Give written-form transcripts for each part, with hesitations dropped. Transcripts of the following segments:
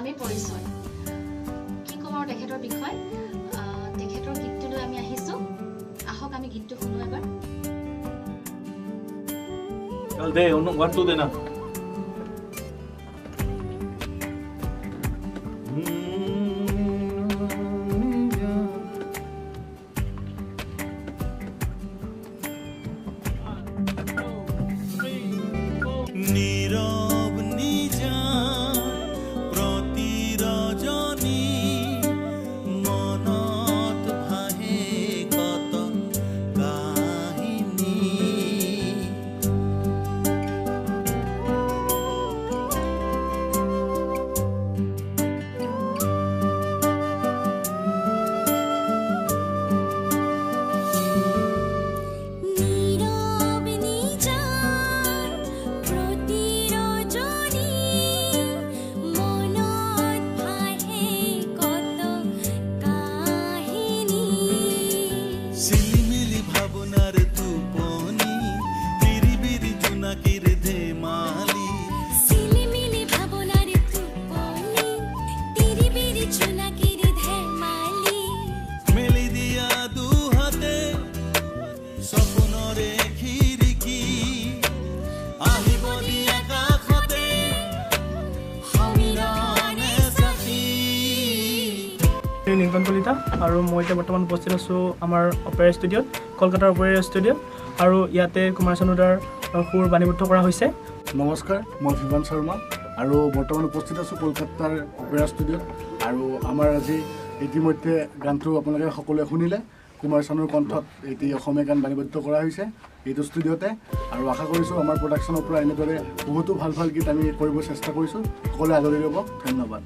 নামেই পৰিচয় কি ক'ম আৰু তেখেতৰ বিষয় তেখেতৰ গীতটো লৈ আমি আহিছোঁ আহক আমি গীতটো শুনো এবাৰ চল দে 1 2 দে না আৰু মই এতিয়া বৰ্তমান উপস্থিত আছোঁ আমাৰ অপেৰা ষ্টুডিঅ'ত কলকাতাৰ অপেৰা ষ্টুডিঅ'ত আৰু ইয়াতে কুমাৰ চানুদাৰ সুৰ বাণীবদ্ধ কৰা হৈছে নমস্কাৰ মই ভিভান শৰ্মা আৰু বৰ্তমান উপস্থিত আছোঁ কলকাতাৰ অপেৰা ষ্টুডিঅ'ত আৰু আমাৰ আজি ইতিমধ্যে গানটো আপোনালোকে সকলোৱে শুনিলে কুমাৰ চানুৰ কণ্ঠত এটি অসমীয়া গান বাণীবদ্ধ কৰা হৈছে এইটো ষ্টুডিঅ'তে আৰু আশা কৰিছোঁ আমাৰ প্ৰডাকশ্যনৰ পৰা এনেদৰে বহুতো ভাল ভাল গীত আমি কৰিব চেষ্টা কৰিছোঁ সকলোৱে আদৰি ল'ব ধন্যবাদ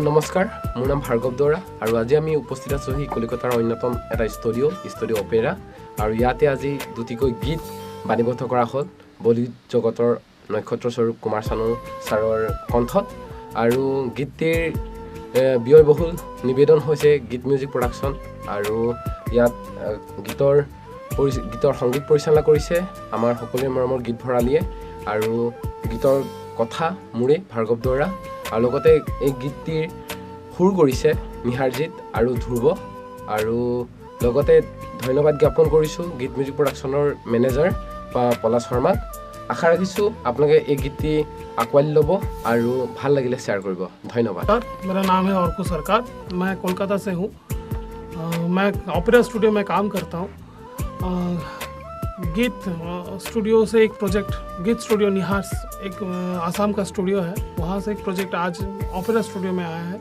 নমস্কাৰ মোৰ নাম ভাৰ্গৱ দৰা আৰু আজি আমি উপস্থিত আছোঁ কলিকতাৰ অন্যতম এটা ষ্টুডিঅ' অপেৰা আৰু ইয়াতে আজি দুটিকৈ গীত বাণীবদ্ধ কৰা হ'ল বলিউড জগতৰ নক্ষত্ৰস্বৰূপ কুমাৰ চানু ছাৰৰ কণ্ঠত আৰু গীতটিৰ ব্যয়বহুল নিবেদন হৈছে গীত মিউজিক প্ৰডাকশ্যন আৰু ইয়াত গীতৰ সংগীত পৰিচালনা কৰিছে আমাৰ সকলোৰে মৰমৰ গীত ভৰালীয়ে আৰু গীতৰ কথা মোৰে ভাৰ্গৱ দৰা আৰু লগতে এই গীতটিৰ সুৰ কৰিছে নিহাৰজিত আৰু ধ্ৰুৱ আৰু লগতে ধন্যবাদ জ্ঞাপন কৰিছোঁ গীত মিউজিক প্ৰডাকশ্যনৰ মেনেজাৰ পলাশ শৰ্মাক আশা ৰাখিছোঁ আপোনালোকে এই গীতটি আঁকোৱালি ল'ব আৰু ভাল লাগিলে শ্বেয়াৰ কৰিব ধন্যবাদ मेरा नाम है अर्को सरकार मैं कोलकाता से हूँ मैं ऑपेरा स्टूडियो में काम करता हूँ गीत स्टूडियो से एक प्रोजेक्ट गीत स्टूडियो निहार एक आसाम का स्टूडियो है वहाँ से एक प्रोजेक्ट आज ऑपेरा स्टूडियो में आया है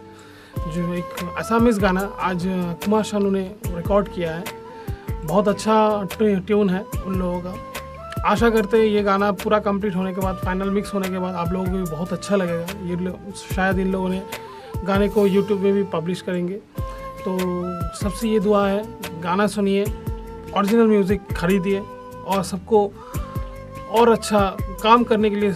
जो एक असमीज गाना आज कुमार सानू ने रिकॉर्ड किया है बहुत अच्छा ट्यून है उन लोगों का आशा करते हैं ये गाना पूरा कंप्लीट होने के बाद फाइनल मिक्स होने के बाद आप लोगों को भी बहुत अच्छा लगेगा ये शायद इन लोगों ने गाने को यूट्यूब में भी पब्लिश करेंगे तो सबसे ये दुआ है गाना सुनिए ओरिजिनल म्यूज़िक खरीदिए और सबको और अच्छा काम करने के लिए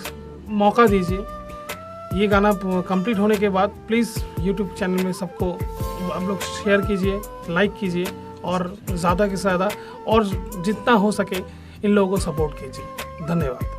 मौका दीजिए ये गाना कंप्लीट होने के बाद प्लीज़ यूट्यूब चैनल में सबको आप लोग शेयर कीजिए लाइक कीजिए और ज़्यादा से ज़्यादा और जितना हो सके इन लोगों को सपोर्ट कीजिए धन्यवाद